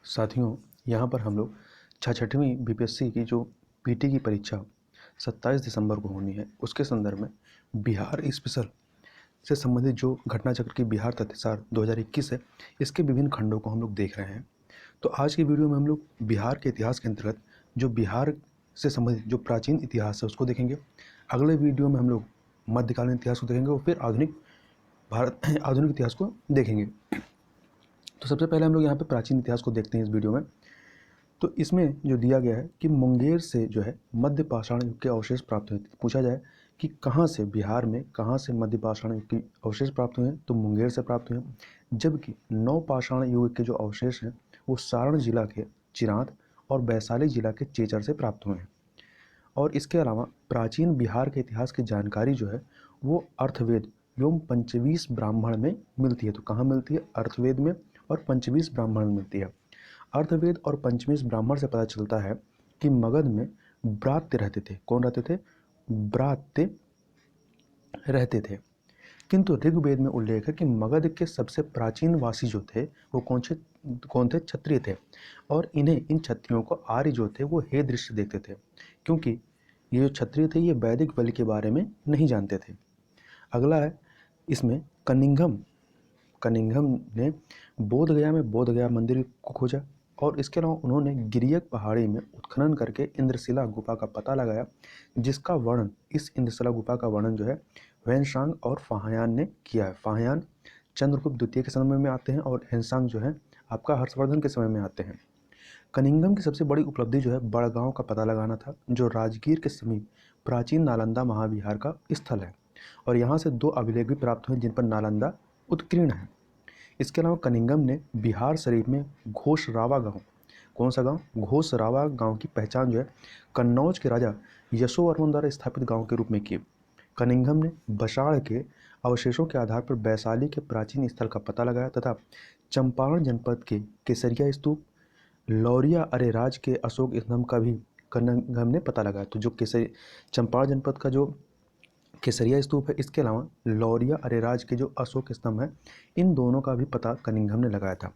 साथियों, यहाँ पर हम लोग 6वीं बीपीएससी की जो पीटी की परीक्षा 27 दिसंबर को होनी है, उसके संदर्भ में बिहार स्पेशल से संबंधित जो घटना चक्र की बिहार तथ्यसार 2021 है, इसके विभिन्न खंडों को हम लोग देख रहे हैं। तो आज की वीडियो में हम लोग बिहार के इतिहास के अंतर्गत जो बिहार से संबंधित जो प्राचीन इतिहास है उसको देखेंगे। अगले वीडियो में हम लोग मध्यकालीन इतिहास को देखेंगे और फिर आधुनिक इतिहास को देखेंगे। तो सबसे पहले हम लोग यहाँ पे प्राचीन इतिहास को देखते हैं इस वीडियो में। तो इसमें जो दिया गया है कि मुंगेर से जो है मध्य पाषाण युग के अवशेष प्राप्त हुए। पूछा जाए कि कहाँ से, बिहार में कहाँ से मध्य पाषाण युग के अवशेष प्राप्त हुए हैं, तो मुंगेर से प्राप्त हुए हैं। जबकि नव पाषाण युग के जो अवशेष हैं वो सारण जिला के चिरांद और वैशाली जिला के चेचर से प्राप्त हुए हैं। और इसके अलावा प्राचीन बिहार के इतिहास की जानकारी जो है वो अर्थवेद एवं पंचवीस ब्राह्मण में मिलती है। तो कहाँ मिलती है? अर्थवेद में और पंचवीस ब्राह्मण में मिलती है। अर्थवेद और पंचवीस ब्राह्मण से पता चलता है कि मगध में ब्रात्य रहते थे। कौन रहते थे? ब्रात्य रहते थे। किंतु ऋग्वेद में उल्लेख है कि मगध के सबसे प्राचीन वासी जो थे वो कौन थे? क्षत्रिय थे। और इन क्षत्रियों को आर्य जो थे वो हे दृश्य देखते थे, क्योंकि ये जो क्षत्रिय थे ये वैदिक बलि के बारे में नहीं जानते थे। अगला है इसमें कनिंघम ने बोधगया में बोधगया मंदिर को खोजा। और इसके अलावा उन्होंने गिरियक पहाड़ी में उत्खनन करके इंद्रशिला गुफा का पता लगाया, जिसका वर्णन, इस इंद्रशिला गुफा का वर्णन जो है ह्वेनसांग और फाहयान ने किया है। फाहयान चंद्रगुप्त द्वितीय के समय में आते हैं और ह्वेनसांग जो है आपका हर्षवर्धन के समय में आते हैं। कनिंघम की सबसे बड़ी उपलब्धि जो है बड़गांव का पता लगाना था, जो राजगीर के समीप प्राचीन नालंदा महाविहार का स्थल है। और यहाँ से 2 अभिलेख भी प्राप्त हुए जिन पर नालंदा उत्कीर्ण है। इसके अलावा कनिंघम ने बिहार शरीफ में घोषरावा गांव, कौन सा गांव? घोषरावा गांव की पहचान जो है कन्नौज के राजा यशोवर्मन द्वारा स्थापित गांव के रूप में की। कनिंघम ने बसाड़ के अवशेषों के आधार पर वैशाली के प्राचीन स्थल का पता लगाया तथा चंपारण जनपद के केसरिया स्तूप, लौरिया अरेराज के अशोक स्तंभ का भी कनिंघम ने पता लगाया। तो जो चंपारण जनपद का जो केसरिया स्तूप है, इसके अलावा लौरिया अरेराज के जो अशोक स्तंभ है, इन दोनों का भी पता कनिंघम ने लगाया था।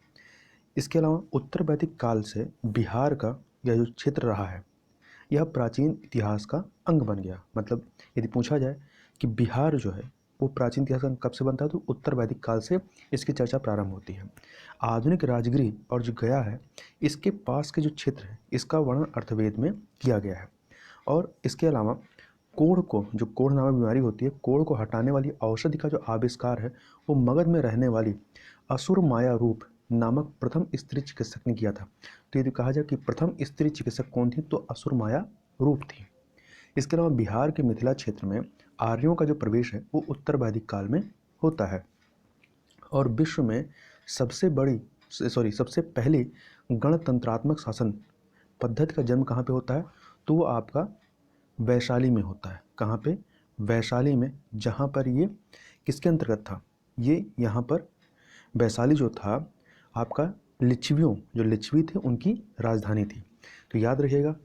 इसके अलावा उत्तर वैदिक काल से बिहार का यह जो क्षेत्र रहा है यह प्राचीन इतिहास का अंग बन गया। मतलब यदि पूछा जाए कि बिहार जो है वो प्राचीन इतिहास का अंग कब से बनता है, तो उत्तर वैदिक काल से इसकी चर्चा प्रारंभ होती है। आधुनिक राजगीर और जो गया है इसके पास के जो क्षेत्र है इसका वर्णन अर्थवेद में किया गया है। और इसके अलावा जो कोढ़ नामक बीमारी होती है, कोढ़ को हटाने वाली औषधि का जो आविष्कार है वो मगध में रहने वाली असुर माया रूप नामक प्रथम स्त्री चिकित्सक ने किया था। तो यदि कहा जाए कि प्रथम स्त्री चिकित्सक कौन थी, तो असुर माया रूप थी। इसके अलावा बिहार के मिथिला क्षेत्र में आर्यों का जो प्रवेश है वो उत्तर वैदिक काल में होता है। और विश्व में सबसे पहली गणतंत्रात्मक शासन पद्धति का जन्म कहाँ पे होता है, तो वो आपका वैशाली में होता है। कहाँ पे? वैशाली में, जहाँ पर ये किसके अंतर्गत था? ये यहाँ पर वैशाली जो था आपका जो लिच्छवी थे उनकी राजधानी थी। तो याद रखिएगा,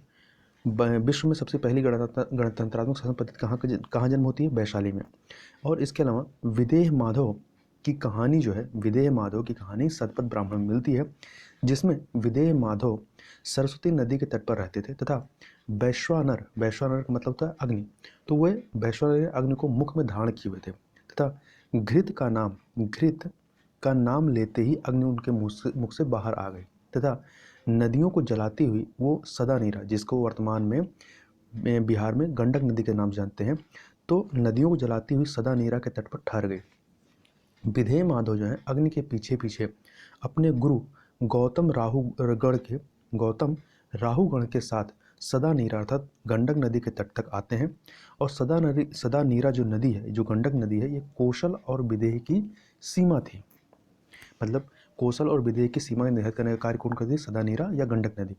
विश्व में सबसे पहली गणतंत्रात्मक शासन पद्धति कहाँ जन्म होती है? वैशाली में। और इसके अलावा विदेह माधव की कहानी सतपथ ब्राह्मण में मिलती है, जिसमें विदेह माधव सरस्वती नदी के तट पर रहते थे तथा वैश्वानर का मतलब होता है अग्नि, तो वे वैश्वानर अग्नि को मुख में धारण किए हुए थे तथा घृत का नाम लेते ही अग्नि उनके मुख से बाहर आ गई तथा नदियों को जलाती हुई वो सदा नीरा, जिसको वर्तमान में बिहार में गंडक नदी के नाम जानते हैं, तो नदियों को जलाती हुई सदा नीरा के तट पर ठहर गई। विदेह माधव जो है अग्नि के पीछे पीछे अपने गुरु गौतम राहुगण के साथ सदा नीरा अर्थात गंडक नदी के तट तक आते हैं। और सदा नीरा जो नदी है, जो गंडक नदी है, ये कौशल और विदेह की सीमा थी। मतलब कौशल और विदेह की सीमा निर्धारित करने का कार्य कौन करती है? सदा नीरा या गंडक नदी।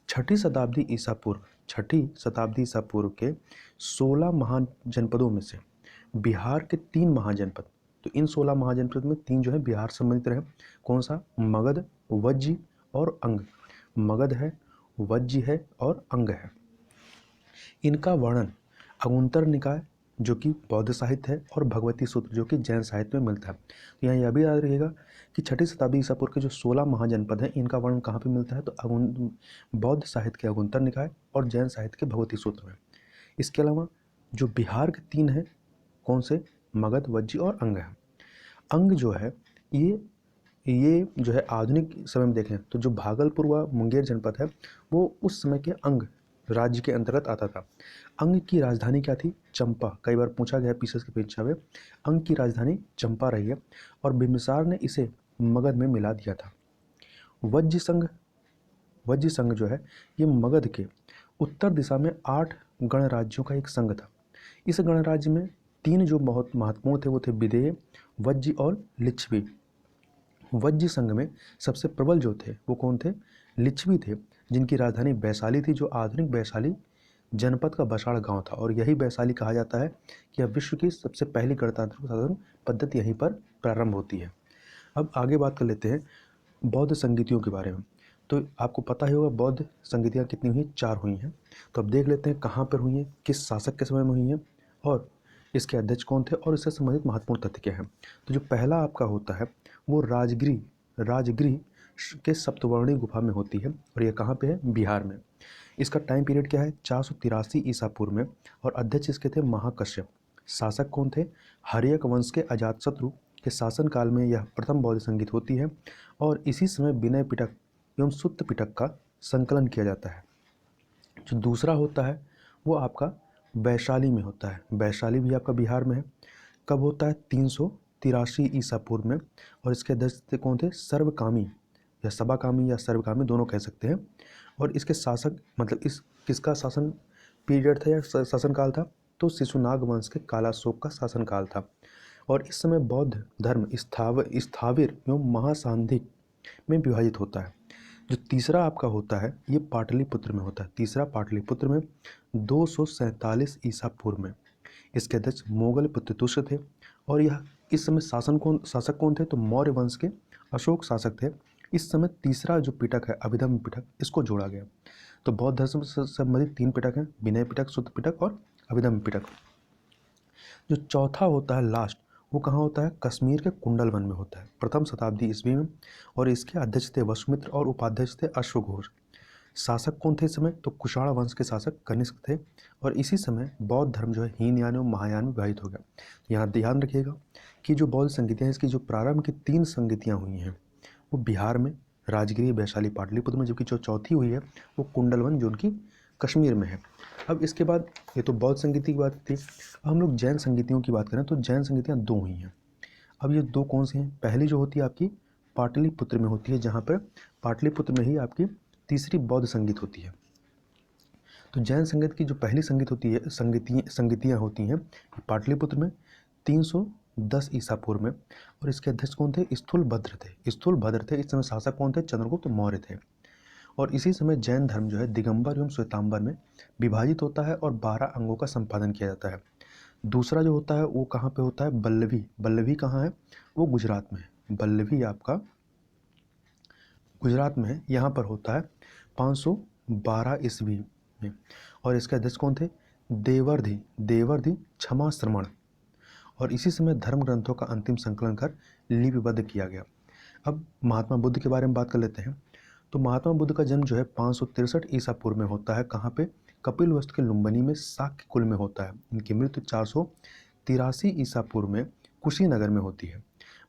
6ठी शताब्दी ईसा पूर्व के 16 महाजनपदों में से बिहार के 3 महाजनपद, तो इन 16 महाजनपद में 3 जो है बिहार संबंधित रहे। कौन सा? मगध, वज्जी और अंग। मगध है, वज्जी है और अंग है। इनका वर्णन अगुंतर निकाय जो कि बौद्ध साहित्य है, और भगवती सूत्र जो कि जैन साहित्य में मिलता है। तो यहाँ यह भी याद रखिएगा कि 6ठी शताब्दी ईसा पूर्व के जो 16 महाजनपद हैं इनका वर्णन कहाँ पे मिलता है, तो बौद्ध साहित्य के अगुंतर निकाय और जैन साहित्य के भगवती सूत्र में। इसके अलावा जो बिहार के 3 हैं, कौन से, मगध, वज्जी और अंग है। अंग जो है ये जो है आधुनिक समय में देखें तो जो भागलपुर व मुंगेर जनपद है वो उस समय के अंग राज्य के अंतर्गत आता था। अंग की राजधानी क्या थी, चंपा। कई बार पूछा गया पीसीएस की परीक्षा में। अंग की राजधानी चंपा रही है और बिंबिसार ने इसे मगध में मिला दिया था। वज्र संघ जो है ये मगध के उत्तर दिशा में 8 गणराज्यों का एक संघ था। इस गणराज्य में 3 जो बहुत महत्वपूर्ण थे वो थे विदेह, वज्जी और लिच्छवी। वज्र संघ में सबसे प्रबल जो थे वो कौन थे, लिच्छवी थे, जिनकी राजधानी वैशाली थी, जो आधुनिक वैशाली जनपद का बसाड़ गांव था। और यही वैशाली कहा जाता है कि अब विश्व की सबसे पहली गणतांत्रिक शासन पद्धति यहीं पर प्रारंभ होती है। अब आगे बात कर लेते हैं बौद्ध संगीतियों के बारे में। तो आपको पता ही होगा बौद्ध संगीतियाँ कितनी हुई, 4 हुई हैं। तो अब देख लेते हैं कहाँ पर हुई हैं, किस शासक के समय में हुई हैं और इसके अध्यक्ष कौन थे और इससे संबंधित महत्वपूर्ण तथ्य क्या हैं। तो जो पहला आपका होता है वो राजगृह के सप्तवर्णी गुफा में होती है और ये कहाँ पे है, बिहार में। इसका टाइम पीरियड क्या है, 483 ईसा पूर्व में, और अध्यक्ष इसके थे महाकश्यप। शासक कौन थे, हर्यक वंश के अजातशत्रु के शासनकाल में यह प्रथम बौद्ध संगीत होती है और इसी समय विनय पिटक एवं सुत्त पिटक का संकलन किया जाता है। जो दूसरा होता है वो आपका वैशाली में होता है। वैशाली भी आपका बिहार में है। कब होता है, 383 ईसा पूर्व में, और इसके अध्यक्ष कौन थे, सर्वकामी या सबाकामी या सर्वकामी दोनों कह सकते हैं। और इसके शासक मतलब इस किसका शासन पीरियड था या शासनकाल था, तो शिशुनाग वंश के कालाशोक का शासनकाल था। और इस समय बौद्ध धर्म स्थाविर एवं महासांधिक में विभाजित होता है। जो तीसरा आपका होता है ये पाटलिपुत्र में होता है। तीसरा पाटलिपुत्र में 247 ईसा पूर्व में। इसके अध्यक्ष मोगल पुत्रतुष थे और यह इस समय शासक कौन थे, तो मौर्य वंश के अशोक शासक थे। इस समय तीसरा जो पिटक है अभिधम्म पिटक, इसको जोड़ा गया। तो बौद्ध धर्म से संबंधित 3 पिटक हैं, विनय पिटक, सुत्त पिटक और अभिधम्म पिटक। जो चौथा होता है लास्ट, वो कहाँ होता है, कश्मीर के कुंडल वन में होता है, प्रथम शताब्दी ईस्वी में। और इसके अध्यक्ष थे वसुमित्र और उपाध्यक्ष थे अश्वघोष। शासक कौन थे इस समय, तो कुषाण वंश के शासक कनिष्क थे। और इसी समय बौद्ध धर्म जो है हीनयान और महायान में विभाजित हो गया। यहाँ ध्यान रखिएगा कि जो बौद्ध संगीतियाँ इसकी जो प्रारंभ की 3 संगीतियाँ हुई हैं वो बिहार में राजगीर, वैशाली, पाटलिपुत्र में, जबकि जो चौथी हुई है वो कुंडलवन जो उनकी कश्मीर में है। अब इसके बाद ये तो बौद्ध संगीति की बात थी। अब हम लोग जैन संगीतियों की बात करें तो जैन संगीतियाँ 2 हुई हैं। अब ये 2 कौन सी हैं, पहली जो होती है आपकी पाटलिपुत्र में होती है, जहाँ पर पाटलिपुत्र में ही आपकी तीसरी बौद्ध संगीत होती है। तो जैन संगीत की जो पहली संगीत होती है संगीतियाँ होती हैं पाटलिपुत्र में 310 ईसा पूर्व में। और इसके अध्यक्ष कौन थे, स्थूलभद्र थे। इस समय शासक कौन थे, चंद्रगुप्त मौर्य थे। और इसी समय जैन धर्म जो है दिगंबर एवं श्वेतांबर में विभाजित होता है और 12 अंगों का संपादन किया जाता है। दूसरा जो होता है वो कहाँ पे होता है, बल्लवी कहाँ है, वो गुजरात में है। बल्लवी आपका गुजरात में है, यहाँ पर होता है 512 ईस्वी में। और इसके अध्यक्ष कौन थे, देवर्धि क्षमा श्रमण। और इसी समय धर्म ग्रंथों का अंतिम संकलन कर लिपिबद्ध किया गया। अब महात्मा बुद्ध के बारे में बात कर लेते हैं। तो महात्मा बुद्ध का जन्म जो है 563 ईसा पूर्व में होता है। कहाँ पे, कपिलवस्तु के लुम्बिनी में शाक्य कुल में होता है। इनकी मृत्यु 483 ईसा पूर्व में कुशीनगर में होती है।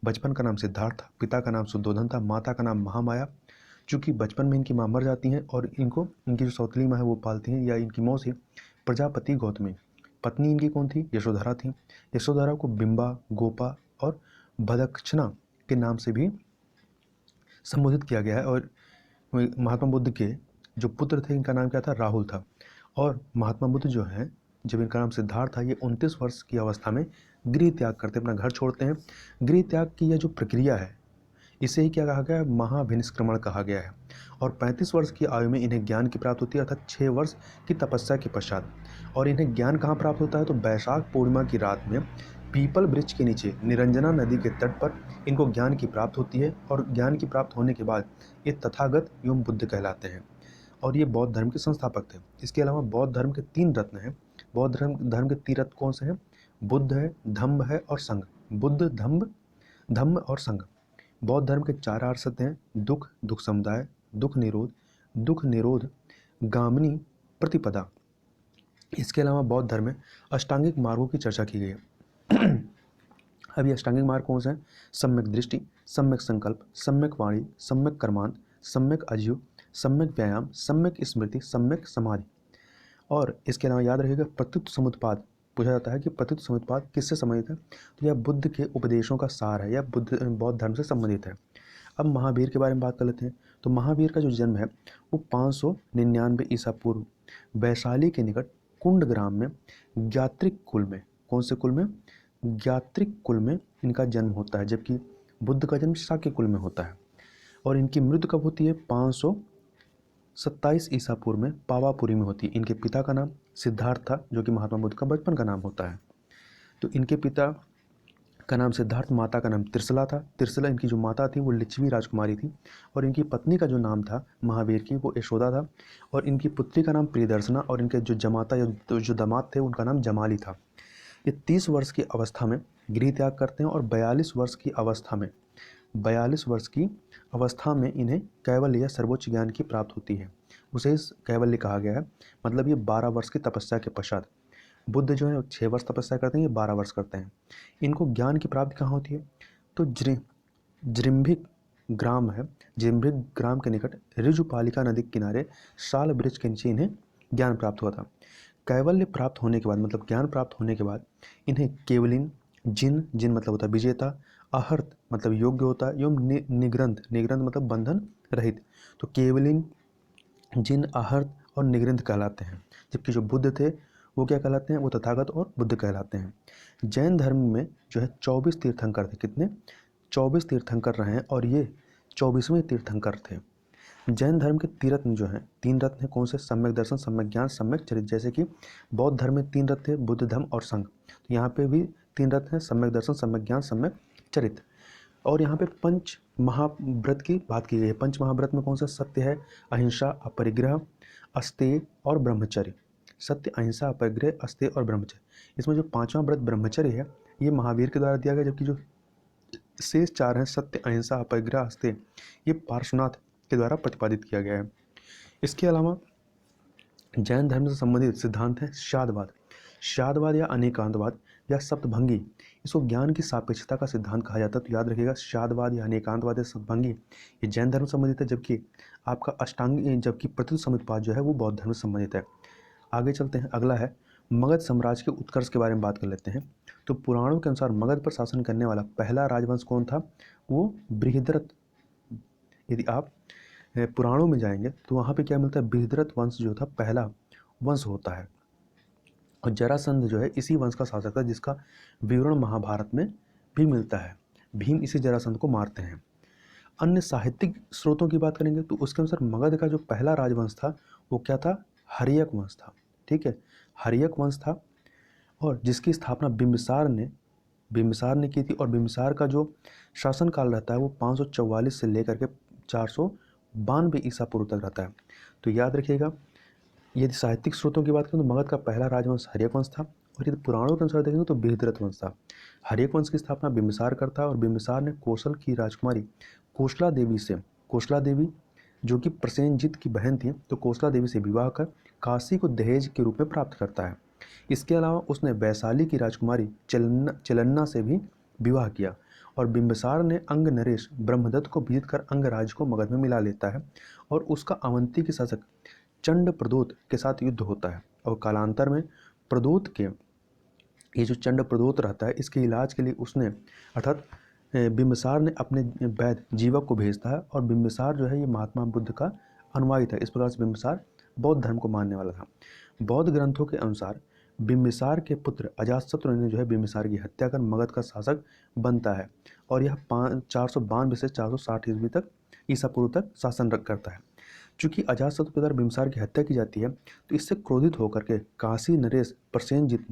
बचपन का नाम सिद्धार्थ था, पिता का नाम सुद्धोधन था, माता का नाम महामाया। चूँकि बचपन में इनकी माँ मर जाती हैं और इनकी जो सौतेली माँ है वो पालती हैं, या इनकी मौसी प्रजापति गौतमी। पत्नी इनकी कौन थी, यशोधरा थी। यशोधरा को बिंबा, गोपा और भदक्षणा के नाम से भी संबोधित किया गया है। और महात्मा बुद्ध के जो पुत्र थे इनका नाम क्या था, राहुल था। और महात्मा बुद्ध जो हैं जब इनका नाम सिद्धार्थ था, ये 29 वर्ष की अवस्था में गृह त्याग करते, अपना घर छोड़ते हैं। गृह त्याग की यह जो प्रक्रिया है इसे ही क्या कहा गया है, महाभिनिष्क्रमण कहा गया है। और 35 वर्ष की आयु में इन्हें ज्ञान की प्राप्त होती है, अर्थात 6 वर्ष की तपस्या के पश्चात। और इन्हें ज्ञान कहाँ प्राप्त होता है, तो वैशाख पूर्णिमा की रात में पीपल वृक्ष के नीचे निरंजना नदी के तट पर इनको ज्ञान की प्राप्त होती है। और ज्ञान की प्राप्त होने के बाद ये तथागत एवं बुद्ध कहलाते हैं और ये बौद्ध धर्म के संस्थापक थे। इसके अलावा बौद्ध धर्म के 3 रत्न हैं। बौद्ध धर्म के 3 रत्न कौन से हैं, बुद्ध है, धम्म है और संघ। बुद्ध, धम्म और संघ। बौद्ध धर्म के 4 आर्य सत्य हैं: दुख, दुख समुदाय, दुख निरोध, गामिनी प्रतिपदा। इसके अलावा बौद्ध धर्म में अष्टांगिक मार्गों की चर्चा की गई है। अब ये अष्टांगिक मार्ग कौन से हैं? सम्यक दृष्टि, सम्यक संकल्प, सम्यक वाणी, सम्यक कर्मांत, सम्यक आजीव, सम्यक व्यायाम, सम्यक स्मृति, सम्यक समाधि। और इसके अलावा याद रखिएगा प्रत्युत समुत्पाद। पूछा जाता है कि प्रत्युत समुत्पाद किससे संबंधित है? तो यह बुद्ध के उपदेशों का सार है, यह बौद्ध धर्म से संबंधित है। अब महावीर के बारे में बात कर लेते हैं। तो महावीर का जो जन्म है वो 599 ईसा पूर्व वैशाली के निकट कुंड ग्राम में ज्ञात्रिक कुल में, कौन से कुल में? ज्ञात्रिक कुल में इनका जन्म होता है, जबकि बुद्ध का जन्म शाक्य कुल में होता है। और इनकी मृत्यु कब होती है? 527 ईसा पूर्व में पावापुरी में होती है। इनके पिता का नाम सिद्धार्थ था, जो कि महात्मा बुद्ध का बचपन का नाम होता है। तो इनके पिता का नाम सिद्धार्थ, माता का नाम त्रिशला था। त्रिशला इनकी जो माता थी वो लिच्छवी राजकुमारी थी, और इनकी पत्नी का जो नाम था महावीर की वो यशोदा था, और इनकी पुत्री का नाम प्रियदर्शना, और इनके जो जमाता या जो दामाद थे उनका नाम जमाली था। ये 30 वर्ष की अवस्था में गृह त्याग करते हैं, और 42 वर्ष की अवस्था में इन्हें कैवल्य या सर्वोच्च ज्ञान की प्राप्त होती है। उसे इस कैवल्य कहा गया है। मतलब ये 12 वर्ष की तपस्या के पश्चात, बुद्ध जो है 6 वर्ष तपस्या करते हैं, ये 12 वर्ष करते हैं। इनको ज्ञान की प्राप्ति कहाँ होती है? तो जृंभिक ग्राम है, जृंभिक ग्राम के निकट ऋजुपालिका नदी के किनारे साल वृक्ष के नीचे इन्हें ज्ञान प्राप्त हुआ था। कैवल्य प्राप्त होने के बाद, मतलब ज्ञान प्राप्त होने के बाद, इन्हें केवलिन, जिन मतलब होता है विजेता, अहर्त मतलब योग्य होता है, एवं निग्रंथ मतलब बंधन रहित। तो केवलिन, जिन, अहर्त और निग्रंथ कहलाते हैं। जबकि जो बुद्ध थे वो क्या कहलाते हैं? वो तथागत और बुद्ध कहलाते हैं। जैन धर्म में जो है 24 तीर्थंकर थे। कितने? 24 तीर्थंकर रहे हैं, और ये 24वें तीर्थंकर थे। जैन धर्म के 3 रत्न जो हैं, 3 रत्न हैं कौन से? सम्यक दर्शन, सम्यक ज्ञान, सम्यक चरित्र। जैसे कि बौद्ध धर्म में 3 रत्न थे, बुद्ध, धम्म और संघ। तो यहाँ पे भी 3 रत्न हैं, सम्यक दर्शन, सम्यक ज्ञान, सम्यक चरित्र। और यहाँ पे पंच महाव्रत की बात की गई है। पंच महाव्रत में कौन सा? सत्य है, अहिंसा, अपरिग्रह, अस्तेय और ब्रह्मचर्य। सत्य, अहिंसा, अपरिग्रह, अस्तेय और ब्रह्मचर्य। इसमें जो 5वां व्रत ब्रह्मचर्य है ये महावीर के द्वारा दिया गया, जबकि जो शेष 4 हैं सत्य, अहिंसा, अपरिग्रह, अस्तेय, ये पार्श्वनाथ के द्वारा प्रतिपादित किया गया है। इसके अलावा जैन धर्म से संबंधित सिद्धांत है शादवाद या अनेकांतवाद या सप्तभंगी। इसको ज्ञान की सापेक्षता का सिद्धांत कहा जाता है। तो याद रखिएगा शादवाद या अनेकांतवाद या सप्तभंगी ये जैन धर्म से संबंधित है, जबकि आपका जबकि प्रत्युत समुत्पाद जो है वो बौद्ध धर्म से संबंधित है। आगे चलते हैं। अगला है मगध साम्राज्य के उत्कर्ष के बारे में बात कर लेते हैं। तो पुराणों के अनुसार मगध पर शासन करने वाला पहला राजवंश कौन था? वो बृहद्रथ। यदि आप पुराणों में जाएंगे तो वहाँ पे क्या मिलता है? बृहद्रथ वंश जो था पहला वंश होता है, और जरासंध जो है इसी वंश का शासक था, जिसका विवरण महाभारत में भी मिलता है। भीम इसी जरासंध को मारते हैं। अन्य साहित्यिक स्रोतों की बात करेंगे तो उसके अनुसार मगध का जो पहला राजवंश था वो क्या था? हर्यक वंश था। ठीक है, हर्यक वंश था, और जिसकी स्थापना बिंबिसार ने की थी। और बिंबिसार का जो शासनकाल रहता है वो 544 से लेकर के 492 ईसा पूर्व तक रहता है। तो याद रखिएगा, यदि साहित्यिक स्रोतों की बात करें तो मगध का पहला राजवंश हर्यक वंश था, और यदि पुराणों के अनुसार देखेंगे तो बृहद्रथ वंश था। हर्यक वंश की स्थापना बिंबिसार करता है, और बिंबिसार ने कौशल की राजकुमारी कोशला देवी जो कि प्रसेनजित की बहन थी, तो कोशला देवी से विवाह कर काशी को दहेज के रूप में प्राप्त करता है। इसके अलावा उसने वैशाली की राजकुमारी चलन्ना से भी विवाह किया, और बिंबिसार ने अंग नरेश ब्रह्मदत्त को जीत कर अंगराज को मगध में मिला लेता है, और उसका अवंती के शासक चंड प्रदोत के साथ युद्ध होता है। और कालांतर में प्रदोत के ये जो चंड प्रदोत रहता है इसके इलाज के लिए उसने अर्थात बिंबिसार ने अपने वैद्य जीवक को भेजता है, और बिंबिसार जो है ये महात्मा बुद्ध का अनुयायी था। इस प्रकार से बिंबिसार बौद्ध धर्म को मानने वाला था। बौद्ध ग्रंथों के अनुसार बिंबिसार के पुत्र अजातशत्रु ने जो है बिंबिसार की हत्या कर मगध का शासक बनता है, और यह 492 से 460 ईस्वी तक ईसा पूर्व तक शासन करता है। चूंकि अजातशत्रु के द्वारा बिंबिसार की हत्या की जाती है, तो इससे क्रोधित होकर के काशी नरेश प्रसेनजित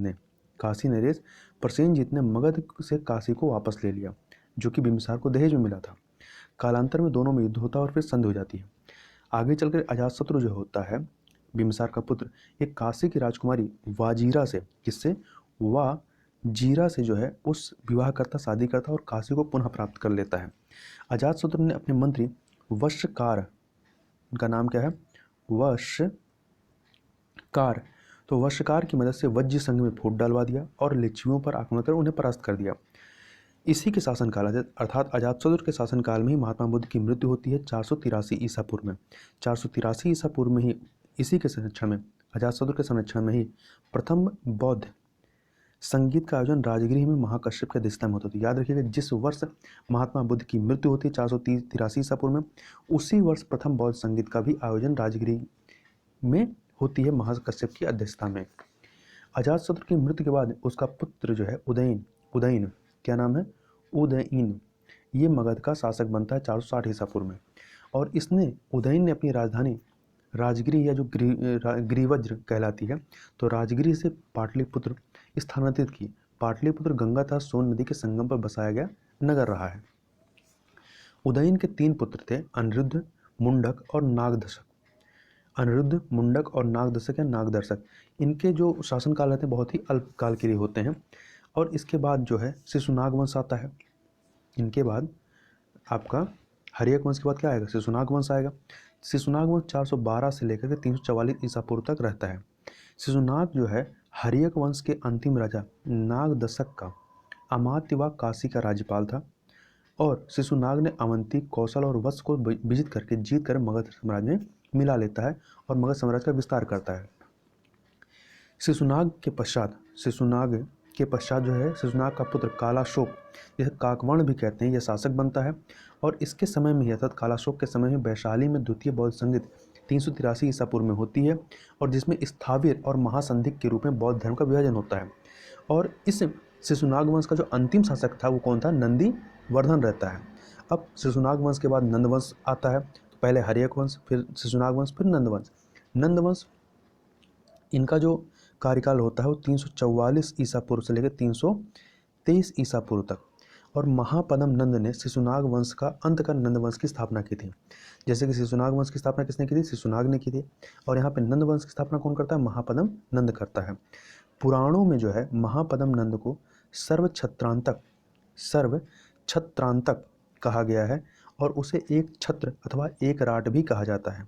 ने मगध से काशी को वापस ले लिया, जो कि बिंबिसार को दहेज में मिला था। कालांतर में दोनों में युद्ध होता है और फिर संधि हो जाती है। आगे चलकर अजातशत्रु जो होता है बिंबिसार का पुत्र, एक काशी की राजकुमारी वाजीरा से, किससे? जीरा से जो है उस विवाह करता, शादी करता और काशी को पुनः प्राप्त कर लेता है। अजातशत्रु ने अपने मंत्री वश्यकार, उनका नाम क्या है, वश्यकार, तो वश्यकार की मदद से वज्र संघ में फूट डालवा दिया और लिच्छवियों पर आक्रमण कर उन्हें परास्त कर दिया। इसी के शासनकाल अर्थात अजातशत्रु के शासनकाल में ही महात्मा बुद्ध की मृत्यु होती है 483 ईसा पूर्व में। 483 ईसा पूर्व में ही, इसी के संरक्षण में, अजातशत्रु के संरक्षण में ही प्रथम बौद्ध संगीत का आयोजन राजगृह में महाकश्यप के अध्यक्षता में होता था। याद रखिएगा, जिस वर्ष महात्मा बुद्ध की मृत्यु होती है 483 ईसा पूर्व में, उसी वर्ष प्रथम बौद्ध संगीत का भी आयोजन राजगृह में होती है महाकश्यप की अध्यक्षता में। अजातशत्रु की मृत्यु के बाद उसका पुत्र जो है उदयन, उदयन क्या नाम है, उदयन, ये मगध का शासक बनता है 460 ईसा पूर्व में। और इसने, उदयन ने अपनी राजधानी राजगृह या जो ग्रीवज्र कहलाती है, तो राजगृह से पाटलिपुत्र स्थानांतरित की। पाटलिपुत्र गंगा तथा सोन नदी के संगम पर बसाया गया नगर रहा है। उदयन के 3 पुत्र थे, अनिरुद्ध, मुंडक और नागदशक। अनिरुद्ध, मुंडक और नागदशक या नागदर्शक, इनके जो शासनकाल रहते हैं बहुत ही अल्पकाल के लिए होते हैं। और इसके बाद जो है शिशुनाग वंश आता है। इनके बाद आपका हर्यक वंश के बाद क्या आएगा, शिशुनाग वंश आएगा। शिशुनाग वंश 412 से लेकर के 344 ईसा पूर्व तक रहता है। शिशुनाग जो है हर्यक वंश के अंतिम राजा नागदशक का अमात्य व काशी का राज्यपाल था। और शिशुनाग ने अवंती, कौशल और वत्स को विजित करके जीत कर मगध साम्राज्य में मिला लेता है और मगध साम्राज्य का विस्तार करता है। शिशुनाग के पश्चात जो है शिशुनाग का पुत्र कालाशोक, जिसे काकवर्ण भी कहते हैं, यह शासक बनता है। और इसके समय में ही, अर्थात कालाशोक के समय में, वैशाली में द्वितीय बौद्ध संगीत 383 ईसा पूर्व में होती है, और जिसमें स्थाविर और महासंधिक के रूप में बौद्ध धर्म का विभाजन होता है। और इस शिशुनाग वंश का जो अंतिम शासक था वो कौन था, नंदी वर्धन रहता है। अब शिशुनाग वंश के बाद नंदवंश आता है, तो पहले हर्यक वंश, फिर शिशुनाग वंश, फिर नंदवंश। नंदवंश, इनका जो कार्यकाल होता है वो 344 ईसा पूर्व से लेकर 323 ईसा पूर्व तक। और महापद्म नंद ने शिशुनाग वंश का अंत कर नंदवंश की स्थापना की थी। जैसे कि शिशुनाग वंश की स्थापना किसने की थी, शिशुनाग ने की थी। और यहाँ पे नंद वंश की स्थापना कौन करता है, महापद्म नंद करता है। पुराणों में जो है महापद्म नंद को सर्वछत्रांतक कहा गया है, और उसे एक छत्र अथवा एक राट भी कहा जाता है।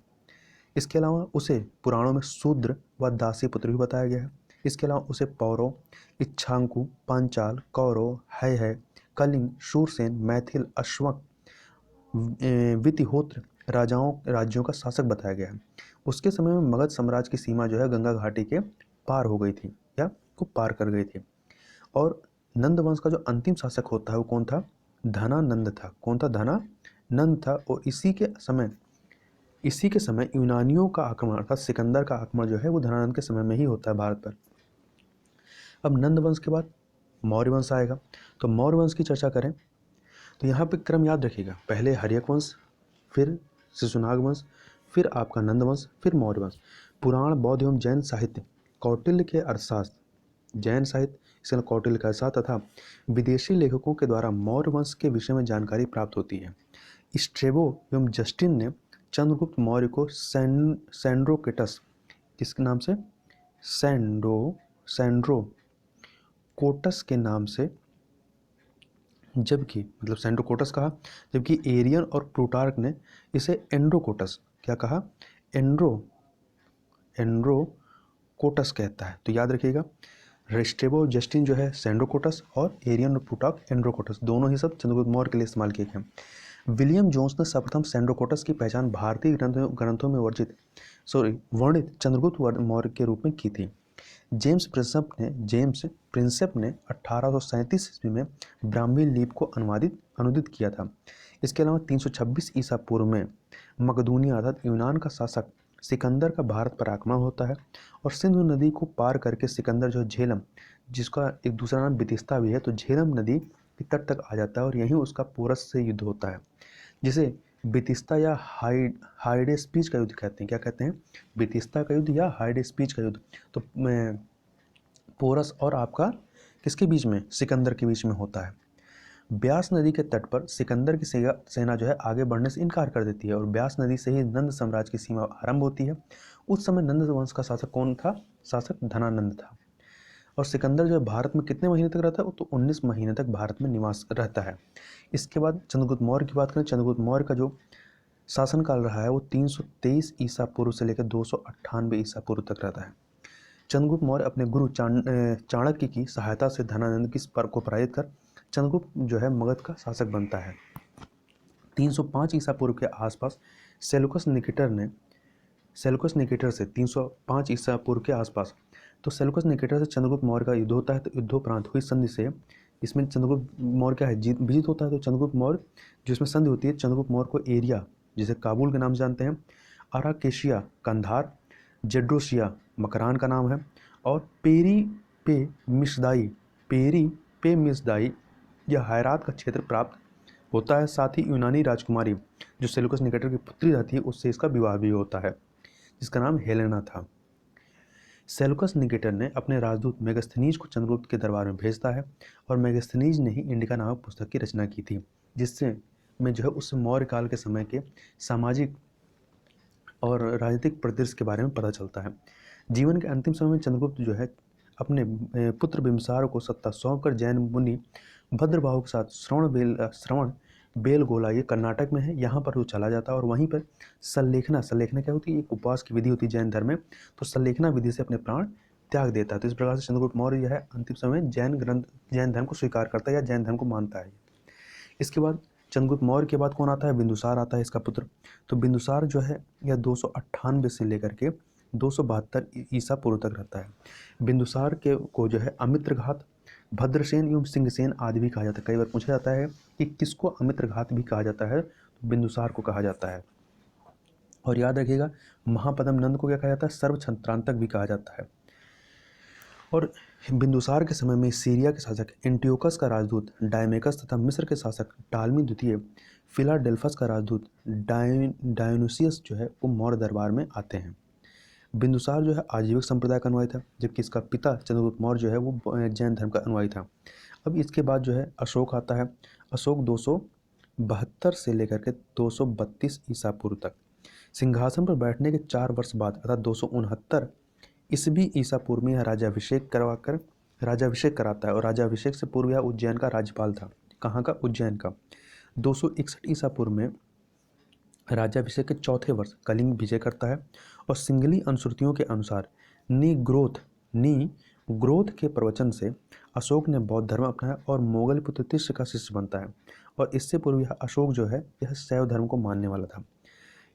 इसके अलावा उसे पुराणों में शूद्र व दासी पुत्र भी बताया गया है। इसके अलावा उसे पौरव, इच्छांकु, पांचाल, कौरव, है, कलिंग, शूरसेन, मैथिल, अश्वक, वितिहोत्र राज्यों का शासक बताया गया है। उसके समय में मगध साम्राज्य की सीमा जो है गंगा घाटी के पार हो गई थी, या को पार कर गई थी। और नंद वंश का जो अंतिम शासक होता है वो कौन था, धनानंद था। कौन था, धनानंद था। और इसी के समय यूनानियों का आक्रमण, अर्थात सिकंदर का आक्रमण जो है वो धनानंद के समय में ही होता है भारत पर। अब नंद वंश के बाद मौर्य वंश आएगा। तो मौर्य वंश की चर्चा करें तो यहाँ पे क्रम याद रखिएगा, पहले हर्यक वंश, फिर शिशुनाग वंश, फिर आपका नंद वंश, फिर मौर्य वंश। पुराण, बौद्ध एवं जैन साहित्य, कौटिल्य के अर्थशास्त्र, जैन साहित्य, इसके अलावा कौटिल्य का अर्थशास्त्र तथा विदेशी लेखकों के द्वारा मौर्य वंश के विषय में जानकारी प्राप्त होती है। स्ट्रेबो एवं जस्टिन ने चंद्रगुप्त मौर्य को सैंड्रोकेटस, किसके नाम से, सैंड्रोकोटस के नाम से, जबकि मतलब सैंड्रोकोटस कहा, जबकि एरियन और प्लूटार्क ने इसे एंड्रोकोटस, क्या कहा, एंड्रोकोटस कहता है। तो याद रखिएगा, स्ट्रेबो जस्टिन जो है सैंड्रोकोटस, और एरियन और प्लूटार्क एंड्रोकोटस, दोनों ही सब चंद्रगुप्त मौर्य के लिए इस्तेमाल किए गए। विलियम जोन्स ने सर्वप्रथम सैंड्रोकोटस की पहचान भारतीय ग्रंथों में वर्णित चंद्रगुप्त मौर्य के रूप में की थी। जेम्स प्रिंसेप ने 1837 ईस्वी में ब्राह्मी लिपि को अनुदित किया था। इसके अलावा 326 ईसा पूर्व में मकदूनिया अर्थात यूनान का शासक सिकंदर का भारत पर आक्रमण होता है, और सिंधु नदी को पार करके सिकंदर जो झेलम, जिसका एक दूसरा नाम बितिस्ता भी है, तो झेलम नदी के तट तक आ जाता है, और यहीं उसका पोरस से युद्ध होता है, जिसे बितिस्ता या हाइडेस्पीच का युद्ध कहते हैं। क्या कहते हैं, बितिस्ता का युद्ध या हाइडेस्पीच का युद्ध। तो पोरस और आपका किसके बीच में, सिकंदर के बीच में होता है। ब्यास नदी के तट पर सिकंदर की सेना जो है आगे बढ़ने से इनकार कर देती है, और ब्यास नदी से ही नंद साम्राज्य की सीमा आरंभ होती है। उस समय नंद वंश का शासक कौन था, शासक धनानंद था। और सिकंदर जो है भारत में कितने महीने तक रहता है, तो 19 महीने तक भारत में निवास रहता है। इसके बाद चंद्रगुप्त मौर्य की बात करें, चंद्रगुप्त मौर्य का जो शासनकाल रहा है वो 323 ईसा पूर्व से लेकर 298 ईसा पूर्व तक रहता है। चंद्रगुप्त मौर्य अपने गुरु चाणक्य की सहायता से धनानंद की पर को पराजित कर चंद्रगुप्त जो है मगध का शासक बनता है। 305 ईसा पूर्व के आसपास सेलुकस निकेटर से 305 ईसा पूर्व के आसपास तो सेलुकस निकेटर से चंद्रगुप्त मौर्य का युद्ध होता है। तो युद्धोपरांत हुई संधि से इसमें चंद्रगुप्त मौर्य क्या है विजित होता है। तो चंद्रगुप्त मौर्य जिसमें संधि होती है, चंद्रगुप्त मौर्य को एरिया जिसे काबुल के नाम से जानते हैं, अराकेशिया कंधार, जेड्रोसिया मकरान का नाम है, और पेरी पे मिसदाई यह हैरात का क्षेत्र प्राप्त होता है। साथ ही यूनानी राजकुमारी जो सेलुकस निकेटर की पुत्री रहती है उससे इसका विवाह भी होता है, जिसका नाम हेलेना था। सेलुकस निकेटर ने अपने राजदूत मेगास्थनीज को चंद्रगुप्त के दरबार में भेजता है, और मेगास्थनीज ने ही इंडिका नामक पुस्तक की रचना की थी, जिससे में जो है उस मौर्य काल के समय के सामाजिक और राजनीतिक परिदृश्य के बारे में पता चलता है। जीवन के अंतिम समय में चंद्रगुप्त जो है अपने पुत्र बिम्बिसार को सत्ता सौंपकर जैन मुनि भद्रबाहु के साथ श्रवण बेलगोला, ये कर्नाटक में है, यहाँ पर वो चला जाता है और वहीं पर सल्लेखना क्या होती है, एक उपवास की विधि होती है जैन धर्म में, तो सल्लेखना विधि से अपने प्राण त्याग देता है। तो इस प्रकार से चंद्रगुप्त मौर्य जो है अंतिम समय जैन धर्म को स्वीकार करता है या जैन धर्म को मानता है। इसके बाद चंद्रगुप्त मौर्य के बाद कौन आता है, बिंदुसार आता है, इसका पुत्र। तो बिंदुसार जो है यह 298 से लेकर के 272 ईसा पूर्व तक रहता है। बिंदुसार के को जो है अमित्रघात, भद्रसेन एवं सिंहसेन आदि भी कहा जाता है। कई बार पूछा जाता है कि किसको अमित्रघात भी कहा जाता है, तो बिंदुसार को कहा जाता है। और याद रखिएगा महापद्म नंद को क्या कहा जाता है, सर्वछत्रांतक भी कहा जाता है। और बिंदुसार के समय में सीरिया के शासक एंटियोकस का राजदूत डायमेकस तथा मिस्र के शासक टालमी द्वितीय, फिलाडेल्फस का राजदूत डायोनुसियस जो है वो मौर्य दरबार में आते हैं। बिंदुसार जो है आजीविक संप्रदाय का अनुयायी था, जबकि इसका पिता चंद्रगुप्त मौर्य जो है वो जैन धर्म का अनुयायी था। अब इसके बाद जो है अशोक आता है। अशोक 272 से लेकर के 232 ईसा पूर्व तक सिंहासन पर बैठने के 4 वर्ष बाद अर्थात 269 ईसवी ईसा पूर्व में यह राज्याभिषेक कराता है, और राज्याभिषेक से पूर्व यह उज्जैन का राज्यपाल था। कहाँ का, उज्जैन का। 261 ईसा पूर्व में राज्याभिषेक के चौथे वर्ष कलिंग विजय करता है, और सिंगली अनुश्रुतियों के अनुसार ग्रोथ के प्रवचन से अशोक ने बौद्ध धर्म अपनाया और मोगल पुत्र तिष्य का शिष्य बनता है। और इससे पूर्व यह अशोक जो है यह शैव धर्म को मानने वाला था।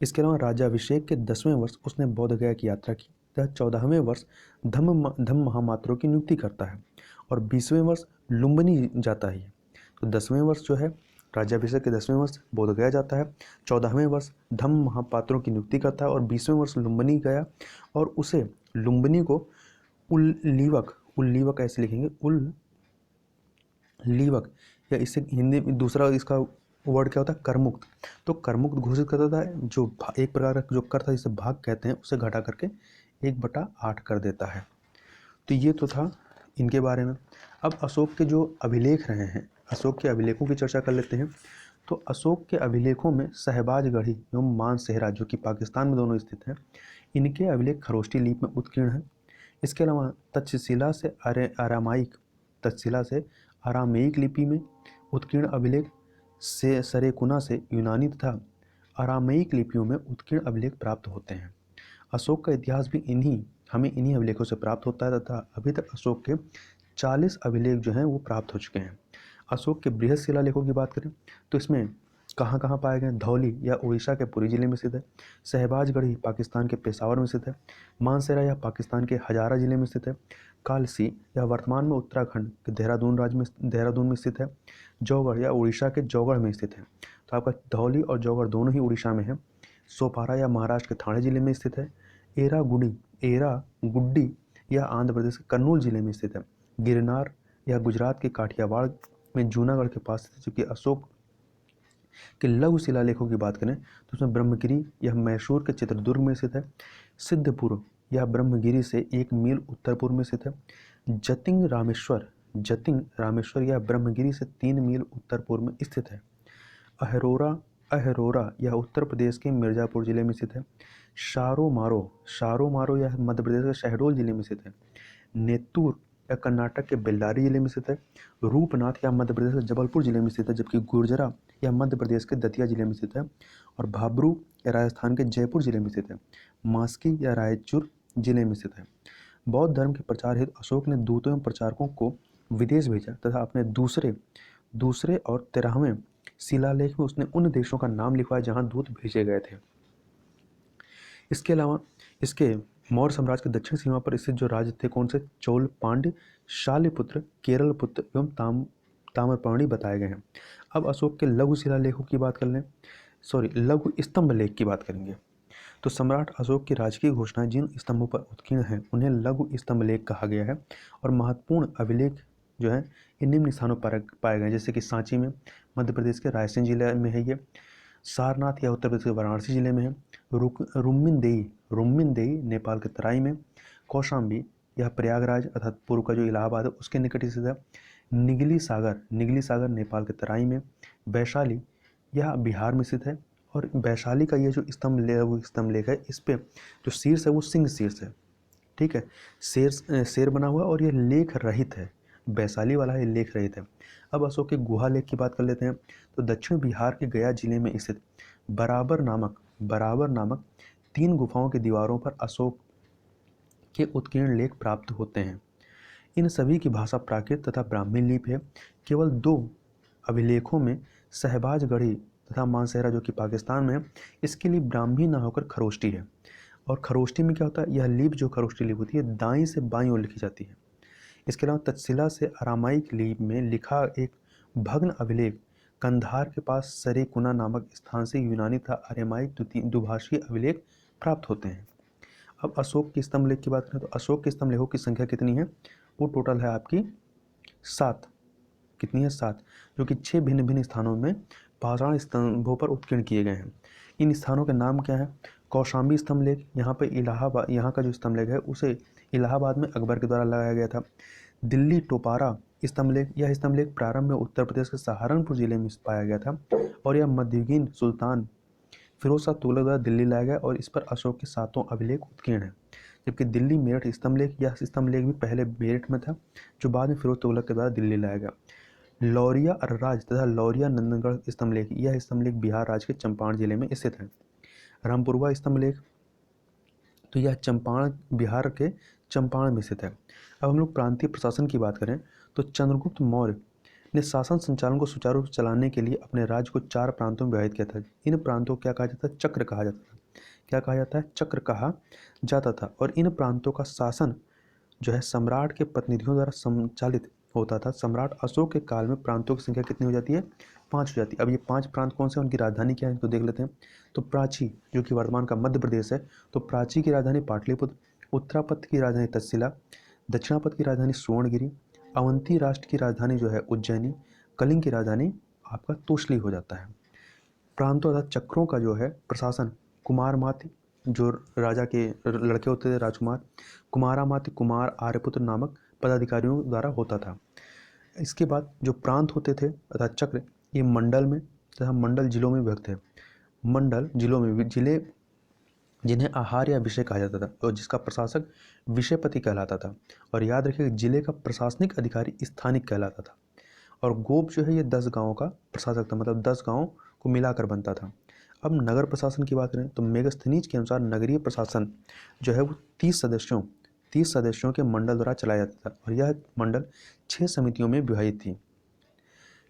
इसके अलावा राज्याभिषेक के 10वें वर्ष उसने बोध गया की यात्रा की तथा 14वें वर्ष धम्म महामात्रों की नियुक्ति करता है, और 20वें वर्ष लुम्बिनी जाता है। तो 10वें वर्ष जो है राज्याभिषेक के 10वें वर्ष बोध गया जाता है, 14वें वर्ष धम्म महापात्रों की नियुक्ति करता है, और 20वें वर्ष लुम्बिनी गया, और उसे लुम्बिनी को उल्लीवक ऐसे लिखेंगे, उल्लीवक, या इससे हिंदी में दूसरा इसका वर्ड क्या होता है, करमुक्त। तो करमुक्त घोषित करता था, जो एक प्रकार का जो कर था जिसे भाग कहते हैं उसे घटा करके 1/8 कर देता है। तो ये तो था इनके बारे में। अब अशोक के जो अभिलेख रहे हैं, अशोक के अभिलेखों की चर्चा कर लेते हैं। तो अशोक के अभिलेखों में शहबाजगढ़ी एवं मानसेहरा जो कि पाकिस्तान में दोनों स्थित हैं, इनके अभिलेख खरोष्टी लिपि में उत्कीर्ण हैं। इसके अलावा तक्षशिला से अरामेइक लिपि में उत्कीर्ण अभिलेख से सरेकुना से यूनानी तथा अरामेइक लिपियों में उत्कीर्ण अभिलेख प्राप्त होते हैं। अशोक का इतिहास भी हमें इन्हीं अभिलेखों से प्राप्त होता है तथा अभी तक अशोक के 40 अभिलेख जो हैं वो प्राप्त हो चुके हैं। अशोक के बृहद शिलालेखों की बात करें तो इसमें कहाँ पाए गए, धौली या उड़ीसा के पुरी जिले में स्थित है, शहबाजगढ़ी पाकिस्तान के पेशावर में स्थित है, मानसेरा यह पाकिस्तान के हजारा जिले में स्थित है, कालसी यह वर्तमान में उत्तराखंड के देहरादून में स्थित है, जौगढ़ या उड़ीसा के जौगढ़ में स्थित है। तो आपका धौली और जौगढ़ दोनों ही उड़ीसा में है। सोपारा या महाराष्ट्र के ठाणे जिले में स्थित है, एरा गुड्डी यह आंध्र प्रदेश के कर्नूल जिले में स्थित है, गिरनार यह गुजरात के काठियावाड़ में जूनागढ़ के पास स्थित है। चूँकि अशोक के लघु शिलालेखों की बात करें तो उसमें ब्रह्मगिरी यह मैसूर के चित्रदुर्ग में स्थित है, सिद्धपुर यह ब्रह्मगिरी से 1 मील उत्तर पूर्व में स्थित है, जतिंग रामेश्वर यह ब्रह्मगिरी से 3 मील उत्तर पूर्व में स्थित है, अहरोरा यह उत्तर प्रदेश के मिर्जापुर जिले में स्थित है, शारो मारो यह मध्य प्रदेश के शहडोल जिले में स्थित है, यह कर्नाटक के बेल्लारी जिले में स्थित है। रूपनाथ यह मध्य प्रदेश के जबलपुर जिले में स्थित है, जबकि गुर्जरा यह मध्य प्रदेश के दतिया जिले में स्थित है। और भाबरू यह राजस्थान के जयपुर जिले में स्थित है। मास्की यह रायचूर जिले में स्थित है। बौद्ध धर्म के प्रचार हेतु अशोक ने दूतों एवं प्रचारकों को विदेश भेजा तथा अपने दूसरे और 13वें शिलालेख में उसने उन देशों का नाम लिखवाया जहां दूत भेजे गए थे। इसके अलावा इसके मौर्य साम्राज्य के दक्षिण सीमा पर स्थित जो राज्य थे कौन से, चोल, पांड्य, शालिपुत्र, केरल पुत्र एवं ताम्रपर्णी बताए गए हैं। अब अशोक के लघु शिलालेखों की बात कर लें, लघु स्तंभ लेख की बात करेंगे। तो सम्राट अशोक की राजकीय घोषणाएं जिन स्तंभों पर उत्कीर्ण हैं उन्हें लघु स्तंभ लेख कहा गया है। और महत्वपूर्ण अभिलेख जो है इन निम्न स्थानों पर पाए गए, जैसे कि सांची में मध्य प्रदेश के रायसेन जिले में है ये, सारनाथ यह उत्तर प्रदेश के वाराणसी जिले में है, रुम्मिनदेई नेपाल के तराई में, कौशाम्बी यह प्रयागराज अर्थात पूर्व का जो इलाहाबाद है उसके निकट स्थित है, निगली सागर नेपाल के तराई में, वैशाली यह बिहार में स्थित है। और वैशाली का ये जो स्तंभ लेख है इस पे जो शीर्ष है वो सिंह शीर्ष है, ठीक है, शेर बना हुआ और ये लेख रहित है, वैशाली वाला ये लेख रहित है। अब अशोक के गुहा लेख की बात कर लेते हैं। तो दक्षिण बिहार के गया जिले में स्थित बराबर नामक 3 गुफाओं की दीवारों पर अशोक के उत्कीर्ण लेख प्राप्त होते हैं। इन सभी की भाषा प्राकृत तथा ब्राह्मी लिपि है। केवल 2 अभिलेखों में शहबाजगढ़ी तथा मानसेहरा जो कि पाकिस्तान में है, इसके लिए ब्राह्मी न होकर खरोष्टी है। और खरोष्टी में क्या होता है, यह लिपि जो खरोष्टी लिपि होती है दाईं से बाईं ओर लिखी जाती है। इसके अलावा तक्षशिला से अरामाइक लिपि में लिखा एक भग्न अभिलेख कंधार के पास सरेकुना नामक स्थान से यूनानी तथा अरामाइक दुभाषीय अभिलेख प्राप्त होते हैं। अब अशोक की स्तंभ लेख की बात करें तो अशोक के स्तंभ लेखों की संख्या कितनी है, वो टोटल है आपकी 7। कितनी है, 7, जो कि 6 भिन्न भिन्न स्थानों में पाषाण स्तंभों पर उत्कीर्ण किए गए हैं। इन स्थानों के नाम क्या है, कौशाम्बी स्तंभ लेख, यहाँ पे इलाहाबाद, यहाँ का जो स्तंभ लेख है उसे इलाहाबाद में अकबर के द्वारा लगाया गया था। दिल्ली टोपारा स्तंभ लेख, यह स्तंभ लेख प्रारंभ में उत्तर प्रदेश के सहारनपुर जिले में पाया गया था और यह मध्ययुगीन सुल्तान फिरोज शाह तुगलक द्वारा दिल्ली लाया गया और इस पर अशोक के 7 अभिलेख उत्कीर्ण है। जबकि दिल्ली मेरठ स्तंभ लेख, यह स्तंभ लेख भी पहले मेरठ में था जो बाद में फिरोज तुगलक के द्वारा दिल्ली लाया गया। लौरिया अरराज तथा लौरिया नंदनगढ़ स्तंभ लेख, यह स्तंभ लेख बिहार राज्य के चंपारण जिले में स्थित है। रामपुरवा स्तंभ लेख, तो यह चंपारण बिहार के चंपारण में स्थित है। अब हम लोग प्रांतीय प्रशासन की बात करें तो चंद्रगुप्त मौर्य ने शासन संचालन को सुचारू रूप से चलाने के लिए अपने राज्य को 4 प्रांतों में विभाजित किया था। इन प्रांतों को क्या कहा जाता है, चक्र कहा जाता था। क्या कहा जाता है, चक्र कहा जाता था। और इन प्रांतों का शासन जो है सम्राट के प्रतिनिधियों द्वारा संचालित होता था। सम्राट अशोक के काल में प्रांतों की संख्या कितनी हो जाती है, 5 हो जाती है। अब ये 5 प्रांत कौन से हैं, उनकी राजधानी क्या है इनको देख लेते हैं। तो प्राची जो कि वर्तमान का मध्य प्रदेश है, तो प्राची की राजधानी पाटलिपुत्र, उत्तरापथ की राजधानी तक्षशिला, दक्षिणापथ की राजधानी सुवर्णगिरी, अवंती राष्ट्र की राजधानी जो है उज्जैनी, कलिंग की राजधानी आपका तोशली हो जाता है। प्रांतों तथा चक्रों का जो है प्रशासन कुमारमात्य जो राजा के लड़के होते थे राजकुमार, कुमारामात्य कुमार आर्यपुत्र नामक पदाधिकारियों द्वारा होता था। इसके बाद जो प्रांत होते थे तथा चक्र ये मंडल में तथा मंडल जिलों में विभक्त है। मंडल जिलों में जिले जिन्हें आहार या विषय कहा जाता था और जिसका प्रशासक विषयपति कहलाता था। और याद रखिए जिले का प्रशासनिक अधिकारी स्थानिक कहलाता था। और गोप जो है ये 10 गाँवों का प्रशासक था, मतलब 10 गाँव को मिलाकर बनता था। अब नगर प्रशासन की बात करें तो मेगास्थनीज के अनुसार नगरीय प्रशासन जो है वो 30 सदस्यों के मंडल द्वारा चलाया जाता था। और यह मंडल 6 समितियों में विभाजित थी।